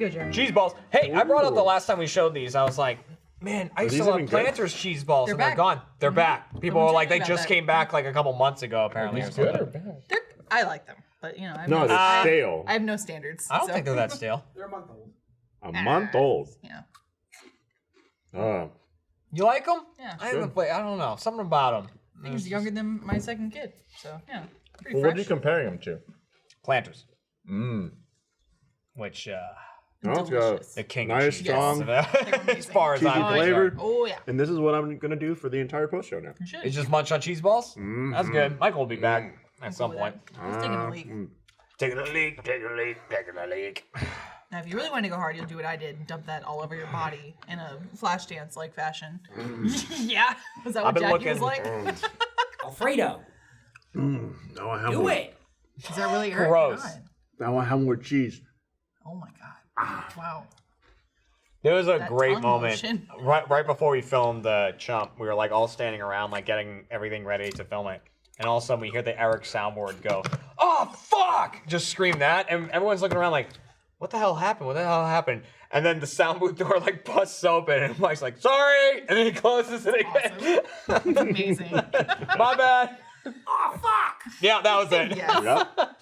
go, Jeremy. Cheese balls. Hey, I brought up the last time we showed these. I was like, man, I used to love even good? Planters cheese balls, They're and they're back. gone. They're back. People Someone were like, told me they about just that. came back like a couple months ago, apparently. Or Good or something. bad? I like them, but you know, No, they're stale. I have no standards. I don't so. think they're that stale. They're a month old. A month old. Yeah. You like them? Yeah. I haven't played. I don't know. Something about them. I think he's younger than my second kid, so yeah, pretty Well, what are you fresh. comparing them to? Planters. Mmm. Which, No, it's got Delicious. the king nice, of cheese balls, strong, as far as cheesy I'm flavor. concerned. Oh yeah. And this is what I'm gonna do for the entire post show now. You should. It's just munch on cheese balls? That's good. Michael will be back at some with point. that. He's taking a leak. Taking a leak, taking a leak, taking a leak. Now, if you really want to go hard, you'll do what I did and dump that all over your body in a flash dance like fashion. yeah. Was that what I've been Jackie was looking- like? Alfredo, No, I have do more. it. Is that really Eric? Gross. I want to have more cheese. Oh my god. Wow. There was a That great tongue moment motion. right before we filmed the Chump. We were like all standing around, like getting everything ready to film it, and all of a sudden we hear the Eric soundboard go, "Oh fuck!" Just scream that, and everyone's looking around like, "What the hell happened? What the hell happened?" And then the sound booth door like busts open, and Mike's like, "Sorry," and then he closes it again. That's amazing. My bad. Oh fuck! Yeah, that was it. Yes. Yep.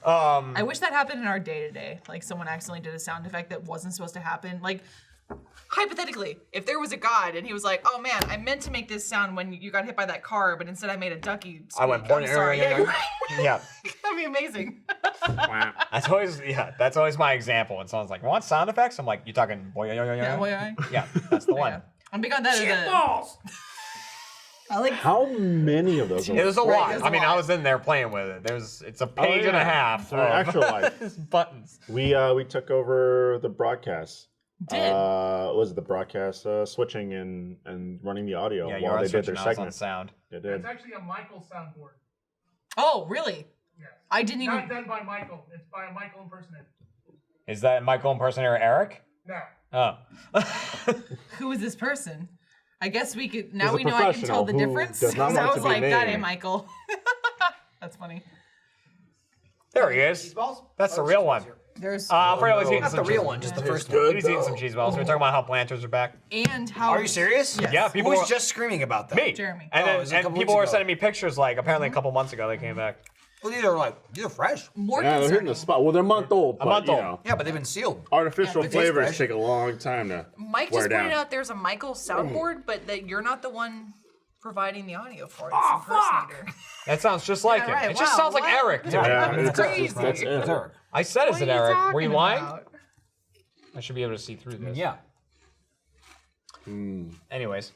I wish that happened in our day-to-day. Like someone accidentally did a sound effect that wasn't supposed to happen. Like hypothetically, if there was a god and he was like, "Oh man, I meant to make this sound when you got hit by that car, but instead I made a ducky squeak. I went, I'm sorry." Yeah, you're right. Yeah. That'd be amazing. That's always my example. When someone's like, "Want sound effects?" I'm like, "You talking boy? Yeah, well, yeah. Yeah, that's the one." I'm big on that. Shit balls. I like. How many of those? It was a Right, lot. it was I a mean, lot. I was in there playing with it. It's a page and a half. So extra life. buttons. We took over the broadcast. Did. Was it the broadcast switching and running the audio Yeah, while you're they did their on segment? sound. They did. It's actually a Michael soundboard. Oh, really? Yes. I didn't Not even. done by Michael. It's by a Michael impersonator. Is that Michael impersonator Eric? No. Oh. Who is this person? I guess we could. He's Now a we know I can tell professional the who difference. does not 'Cause want I to was be like, that named. ain't Michael. That's funny. There he is. Balls? That's the real one. There's Alfredo was eating Not some the real cheese- one, just the first one. He's eating some cheese balls. We're talking about how planters are back. and how. Are you serious? Yes. Yeah, Who people was were, just screaming about that? me. Jeremy. And, Oh, then, it was a and couple people weeks were ago. sending me pictures like apparently a couple months ago they came back. Well, these are fresh. More Yeah, they're hitting concerning. the spot. Well, they're a month old. A month but, you old. know, Yeah, but they've been sealed. artificial Yeah, but it tastes flavors fresh. take a long time to Mike wear just down. pointed out there's a Michael soundboard, but that you're not the one providing the audio for it. Oh, It's impersonator. That sounds just like Yeah, him. right, It just wow, sounds like what? Eric. To me. Yeah, I mean, it's crazy. That's it. It's Eric. I said What it's are an you Eric. Were you talking lying? about? I should be able to see through this. Yeah. Anyways,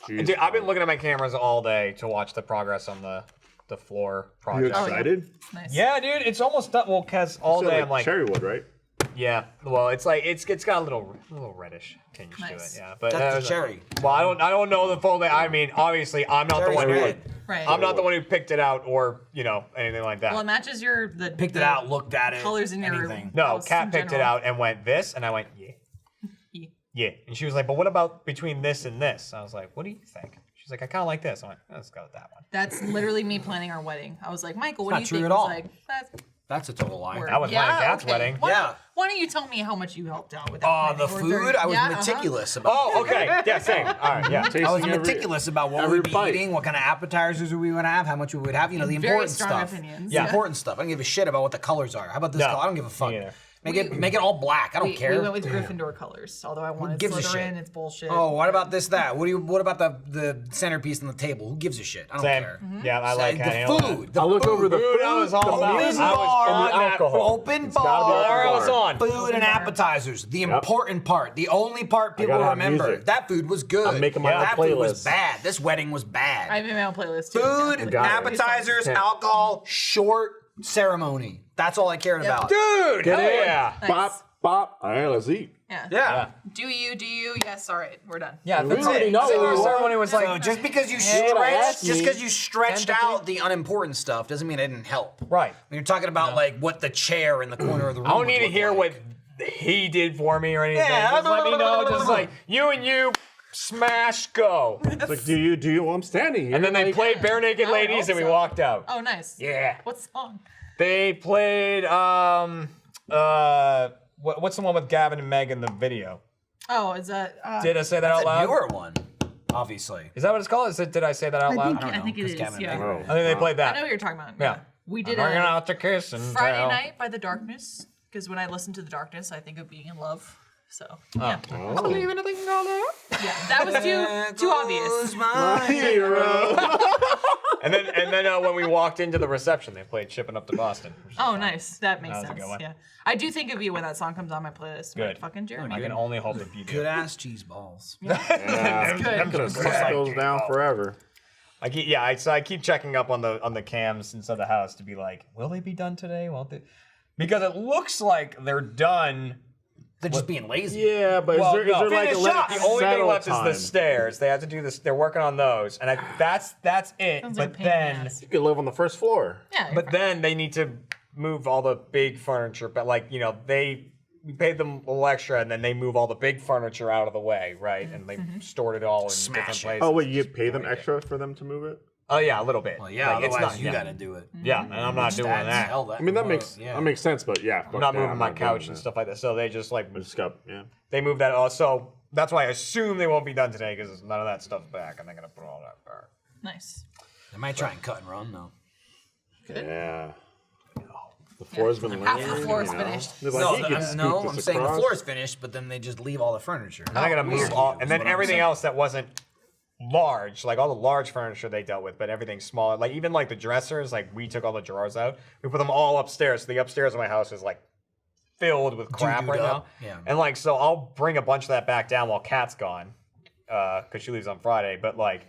Jeez. dude, I've been looking at my cameras all day to watch the progress on the floor Are you project. excited? Nice. Yeah, dude, it's almost done. Well, cause all So, day I'm like, cherrywood, right? yeah. Well, it's like it's got a little reddish tinge to Nice. it. Yeah, but That's the cherry. Well, I don't know the full day. I mean, obviously, I'm not the Cherry's one who. red. Right. I'm not the one who picked it out or anything like that. Well, it matches your the Picked it the out, looked at it. colors in your anything. No, house Kat in picked it general. out and went this, and I went yeah. Yeah. Yeah. And she was like, but what about between this and this? I was like, what do you think? She's like, I kind of like this. I went, let's go with that one. That's literally me planning our wedding. I was like, Michael, what do not you true think? at He's all. like, that's That's a total lie. word. That was mine and Kat's wedding. Why, Yeah. Why don't you tell me how much you helped out with that? The planning? Or food, I was yeah, meticulous about. Oh, okay. Yeah, same. All right, yeah. I was Tasting every- meticulous about what every we'd be bite. eating, what kind of appetizers we would have, how much we would have, the Very important strong stuff. opinions. The Yeah. important stuff. I don't give a shit about what the colors are. How about this No, color? I don't give a fuck. me either. Make it all black. I don't We care. went with Gryffindor colors, although I wanted gives a Slytherin. shit? It's bullshit. Oh, what about this, that? What about the centerpiece on the table? Who gives a shit? I don't Same. care. Yeah, I like the that. food. The I look food. over the Food, I was all the about. music, I was and on the that. alcohol. Open It's gotta be bar. open Bar, I bar. was on. Food and appetizers. The important part. The only part people gotta have remember. music. That food was good. I'm making my own That food was playlist. bad. This wedding was bad. I have my own playlist too. Food, Got it. appetizers, Yeah. alcohol, short ceremony. That's all I cared about. Dude, Get hell in. yeah. Nice. Bop, bop. All right, let's eat. Yeah. Yeah. Do you? Yes. All right. We're done. Yeah, We that's already it. know Senior what we ceremony was So like, just because you Yeah, what I asked stretched me. out the unimportant stuff doesn't mean it didn't help. right. When you're talking about like what the chair in the corner of the room. I don't would need to look hear like. what he did for me or anything. Yeah. Just let me know. Just like, you and you, smash, go. It's like, do you? Well, I'm standing here. And then they like, played Bare Naked I would Ladies hope and we so. walked out. Oh, nice. Yeah. What song? They played what's the one with Gavin and Meg in the video? Oh, is that? Did I say that That's out a loud? newer one, obviously. Is that what it's called? Did I say that out loud? I think it is. Gavin Yeah. Oh. I think they played I know that. what you're talking about. Yeah. We did Bringing a out the kiss and Friday tell. Night by the Darkness because when I listen to the Darkness, I think of being in love. So Oh. yeah, Oh. Leave anything on there. yeah, that was too obvious. My hero. And then when we walked into the reception, they played "Shipping Up to Boston." which is Oh, fun. nice. That makes That was a sense. good one. Yeah, I do think of you when that song comes on my playlist. I'm like, Good. fucking Jeremy. I can only hope if you do. Good ass cheese balls. Yeah, I'm good. gonna suck those down forever. I keep checking up on the cams inside the house to be like, will they be done today? Won't they? Because it looks like they're done. They're just being lazy. Yeah, but Well, is there no. like a Finish let up. it The only thing settle left time? is the stairs. They have to do this. They're working on those, and that's it. Sounds like a But pain in the then, ass. You could live on the first floor. Yeah, you're but fine. then they need to move all the big furniture. But like we paid them a little extra, and then they move all the big furniture out of the way, right? And they stored it all in different Smash it. places. Oh wait, you pay them extra for them to move it? Oh yeah, a little bit. Well, yeah, Like, it's otherwise not- you yeah. gotta do it. Yeah, and I'm not doing that. I mean that makes sense, but yeah, I'm not moving my couch and stuff like that. So they just like I just got they move that all. So that's why I assume they won't be done today because none of that stuff's back, and they're gonna put all that back. Nice. They might try and cut and run though. yeah. The floor's been Half laying. the floor is you know. finished. They're like, No, "You can scoot I'm this saying the across." floor is finished, but then they just leave all the furniture. And I gotta move weird. all, and Is then what I'm everything saying. else that wasn't large, like all the large furniture they dealt with, but everything smaller, like even like the dressers, like we took all the drawers out, we put them all upstairs. So the upstairs of my house is like filled with crap Doo-dooed right now. up, yeah. And like, so I'll bring a bunch of that back down while Kat's gone, because she leaves on Friday. But like,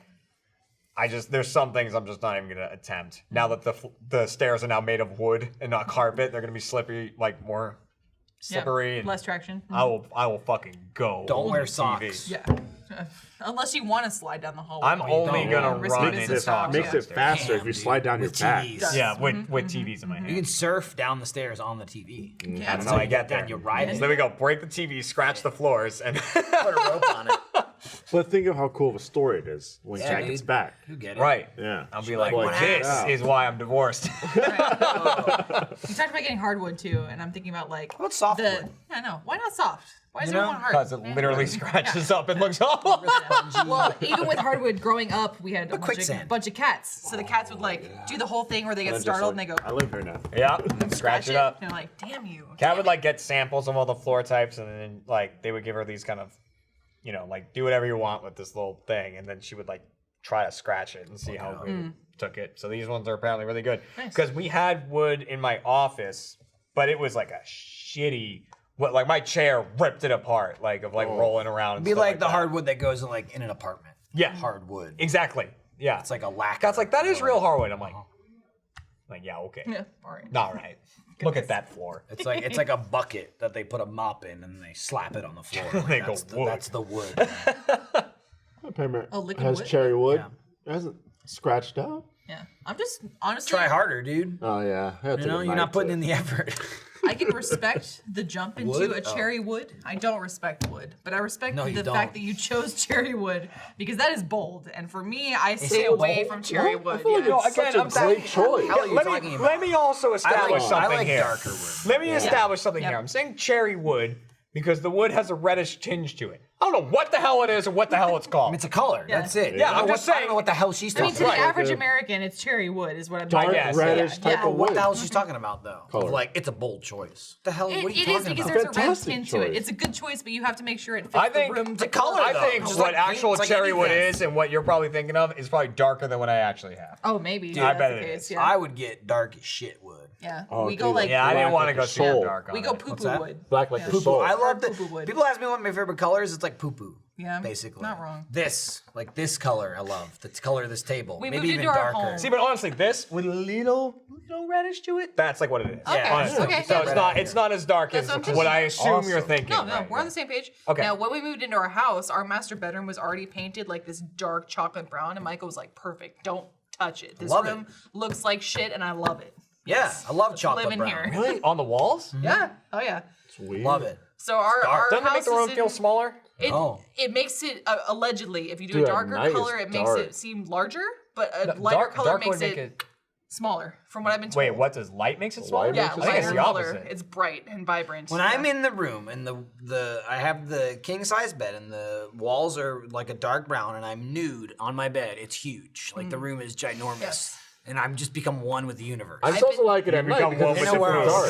there's some things I'm just not even gonna attempt now that the stairs are now made of wood and not carpet. They're gonna be slippery, like more slippery, Yeah, and less traction. I will fucking go. Don't over wear the TV. socks. Yeah. Unless you want to slide down the hallway. I'm only don't. gonna Risky run business in dog. socks. Makes it downstairs. faster if Damn, you dude. slide down your With back. TVs. Yeah, with TVs in my You hand. can surf down the stairs on the TV. That's Yeah. how I get there. You ride So it. there we go. Break the TV, scratch the floors, and Put a rope on it. But think of how cool of a story it is when Yeah, Jack gets dude. back. You get it. right. Yeah. I'll be like, Like, this yeah. is why I'm divorced. You talked about getting hardwood too, and I'm thinking about like. How about softwood? I know. Why not soft? Why is You know, everyone hard? Because it literally scratches up and looks awful. Well, even with hardwood growing up, we had a quicksand. bunch of cats. So the cats would like do the whole thing where they get And startled just and they like, go I live here now. Yeah, scratch it up. And they're like, damn you. Kat would like get samples of all the floor types, and then like they would give her these kind of, like do whatever you want with this little thing, and then she would like try to scratch it and see how good it took it. So these ones are apparently really good Nice. because we had wood in my office, but it was like a shitty. Like my chair ripped it apart, like of like rolling around. And Be stuff like the that. hardwood that goes in like in an apartment. Yeah. Hardwood. Exactly. Yeah. It's like a lacquer. God's like that is real hardwood. I'm like, yeah, okay. Yeah, all right. All right. Look at that floor. It's like a bucket that they put a mop in and they slap it on the floor. Like, They go, that's, wood. that's the wood. My parent Oh, liquid has wood? cherry wood. It hasn't scratched up. Yeah. I'm just honestly. Try harder, dude. Oh yeah. You know, you're not putting in the effort. I can respect the jump into Wood? a cherry wood. I don't respect wood, but I respect No, you the don't. fact that you chose cherry wood because that is bold. And for me, I stay away from cherry wood. feel like Yeah. it's such a great choice. Hell are you Let talking me, about? let me also establish I something like here. darker wood. Let me establish something Yep. here. I'm saying cherry wood because the wood has a reddish tinge to it. I don't know what the hell it is or what the hell it's called. It's a color. Yeah. That's it. Yeah, I I'm don't just know what- I saying- don't know what the hell she's I mean, talking to the about. average American, it's cherry wood, is what I'm Dark talking guess, about. reddish Yeah. type Yeah. of What wood. the hell she's talking about though? Color. Of like it's a bold choice. What the hell? It, what are you it is talking because about? there's a red Fantastic tint to it. choice. It's a good choice, but you have to make sure it fits I think the room. the color, I though. think It's what like paint, actual it's like cherry wood anything. is and what you're probably thinking of is probably darker than what I actually have. Oh, maybe. I that's bet the it case, is. Yeah. I would get dark as shit wood. Yeah. Oh, We go dude, like Yeah, I didn't Black want to like go a super soul. dark on we go it. poo What's poo that? wood. Black like Yeah. the Poo-poo. soul. I love the Poo-poo wood. people ask me what my favorite color is. It's like poo poo. Yeah, Basically. not wrong. This, like this color, I love. The color of this table. We Maybe moved even into our darker. home. See, but honestly, this with a little reddish to it, that's like what it is. Okay, Honestly. okay, So yeah. it's not as dark That's as what I'm what thinking. I assume you're Awesome. thinking. No, no, right, we're on yeah. the same page. Okay. Now, when we moved into our house, our master bedroom was already painted like this dark chocolate brown, and Michael was like, "Perfect, don't touch it. This Love it. room looks like shit, and I love it." Yeah, I love Let's chocolate live in brown. here. Really? On the walls? Yeah. Oh yeah. It's weird. Love it. So our Doesn't it house make the room is feel in, smaller? it, Oh. it makes it allegedly, if you do Dude, a at darker night color, it's it makes dark. it seem larger, but a lighter Dark color would makes make it Smaller, from what I've been told. Wait, what does light makes it smaller? Light Yeah, makes it I think it's lighter the color. opposite. It's bright and vibrant. When yeah. I'm in the room and I have the king size bed and the walls are like a dark brown and I'm nude on my bed, it's huge. Like the room is ginormous. Yes. And I'm just become one with the universe. I just also like it at night become one because with it's the where super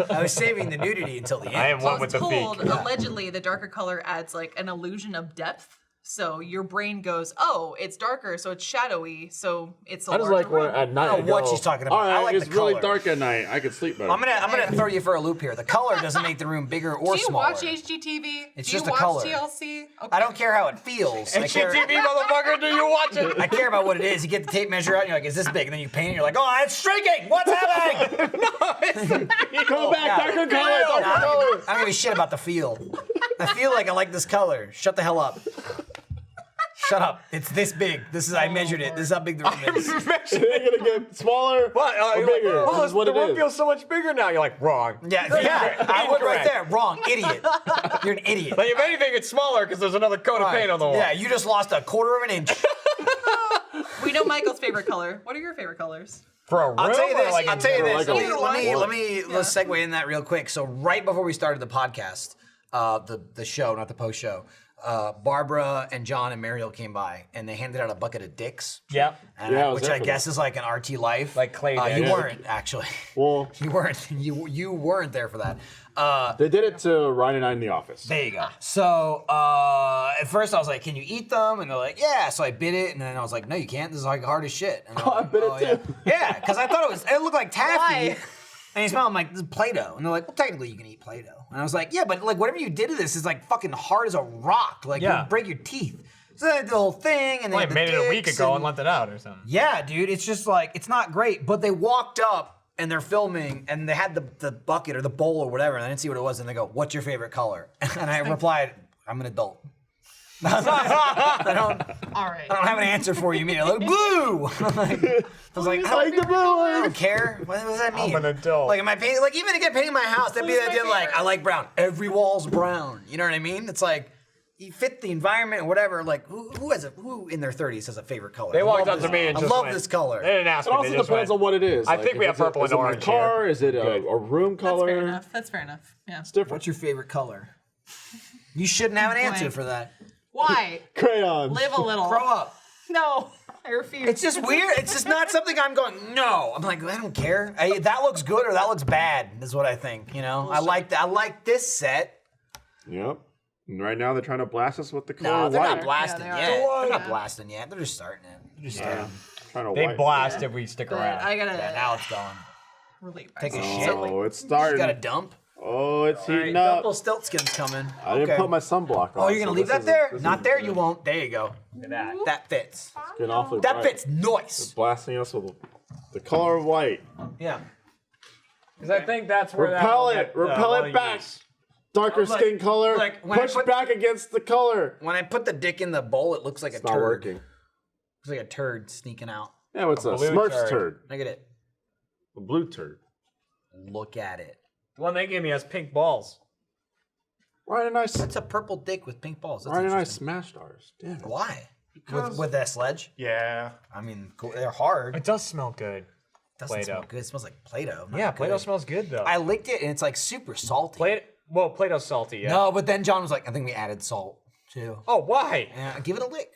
dark. I was saving the nudity until the end. I am So I one with was the told, feet. allegedly, the darker color adds like an illusion of depth. So your brain goes, oh, it's darker, so it's shadowy, so it's a I just larger like when room. at night. I don't know what she's talking about. All right, I like it's the really color. dark at night. I could sleep better. I'm gonna throw you for a loop here. The color doesn't make the room bigger or Do you smaller. watch HGTV? It's Do just you the watch color. TLC? Okay. I don't care how it feels. I care, HGTV, motherfucker, do you watch it? I care about what it is. You get the tape measure out and you're like, is this big? And then you paint it and you're like, oh, it's shrinking. What's happening? Come back, darker color, darker Nah, color. I don't give a shit about the feel. I feel like I like this color. Shut the hell up. Shut up. It's this big. I measured it. This is how big the room is. Is it gonna get smaller What? or You're like, bigger? oh, This is what the it room is. feels so much bigger now. You're like, wrong. Yeah, I would right Incorrect. there. Wrong. Idiot. You're an idiot. Like, if anything, it's smaller because there's another coat of paint on the wall. Yeah, you just lost a quarter of an inch. We know Michael's favorite color. What are your favorite colors? For a room I'll tell you or this. like I'll in tell you general? this. Like a- Let's segue in that real quick. So right before we started the podcast, the show, not the post show, Barbara and John and Mariel came by and they handed out a bucket of dicks. Yep. And Yeah, I was which there I for guess is like an RT Life. Like clay You dicks. weren't actually. Well, You weren't. You weren't there for that. they did it to Ryan and I in the office. There you go. So at first I was like, "Can you eat them?" And they're like, "Yeah." So I bit it, and then I was like, "No, you can't. This is like hard as shit." And I bit it yeah. too. Yeah, because I thought it looked like taffy. Why? And you smell, I'm like, this is Play-Doh. And they're like, well, technically you can eat Play-Doh. And I was like, yeah, but like whatever you did to this is like fucking hard as a rock. Like Yeah. you'll break your teeth. So they did the whole thing, and they Well, had I the made it a week dicks ago and and left it out or something. yeah, dude, it's just like, it's not great. But they walked up and they're filming and they had the bucket or the bowl or whatever, and I didn't see what it was, and they go, what's your favorite color? And I replied, I'm an adult. I don't have an answer for you immediately. Like, blue! I was like, I Like the blue. don't care. What does that mean? I'm an adult. Like, am I painting? Like, even to get painting my house, that'd be the idea. Like, I like brown. Every wall's brown. You know what I mean? It's like you fit the environment or whatever. Like, who in their 30s has a favorite color? They I walked love up to this- me and I just love went- this color. They didn't ask It me. also they just depends went. on what it is. I Like, think we if have it's a- purple is and it orange my car? here. Is it a room That's color? fair enough. That's fair enough. Yeah. It's different. What's your favorite color? You shouldn't have an answer Blank. for that. Why? Crayons. Live a little. Grow up. No, I refuse. It's just weird. It's just not something I'm going, no. I'm like, I don't care. That looks good or that looks bad is what I think, you know? I like that. I like this set. Yep. And right now they're trying to blast us with the color No, they're white. not blasting Yeah, they yet. are. They're not Yeah. blasting yet. They're just starting it. They're just Yeah. starting. Trying to They white. blast if we stick But around. I gotta Yeah, now it's going. relate Take a myself. shit. Oh, it's You starting. got a dump? Oh, it's heating Double up. stilt skin's coming. I didn't put my sunblock on. Oh, you're so gonna leave this that isn't- there? this Not isn't there, good. you won't. There you go. Look at that. That fits. It's getting awfully That bright. fits nice. Blasting us with the color of white. Yeah. Because I think that's where Repel that it. Repel it back. Darker Like- skin color. like, when I Push put- back against the color. When I put the dick in the bowl, it looks like It's a not turd. working. Looks like a turd sneaking out. Yeah, it's a blue Smurfs turd. turd. Look at it. A blue turd. Look at it. The one they gave me has pink balls. Ryan and I, That's a purple dick with pink balls. That's Ryan and I interesting. smashed ours. Damn it. Why? With that sledge? Yeah. I mean, cool. They're hard. It does smell good. Doesn't Play-Doh. smell good. It smells like Play-Doh. not Yeah, Play-Doh good. smells good though. I licked it and it's like super salty. Play-Doh's salty, yeah. No, but then John was like, I think we added salt too. Oh, why? Yeah, give it a lick.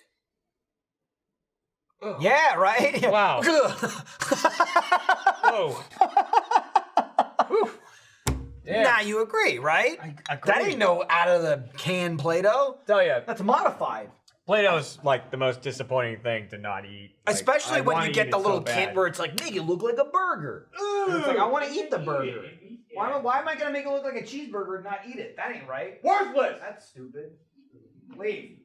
Yeah, right? Wow. Whoa. Yeah. Now you agree, right? That ain't no out of the can Play-Doh. Tell ya, That's modified. Play-Doh's like the most disappointing thing to not eat. Like, Especially I when wanna you eat get it the so little bad. kit where it's like, make it look like a burger. And it's like, I want to eat the burger. Why am I going to make it look like a cheeseburger and not eat it? That ain't right. Worthless. That's stupid. Leave.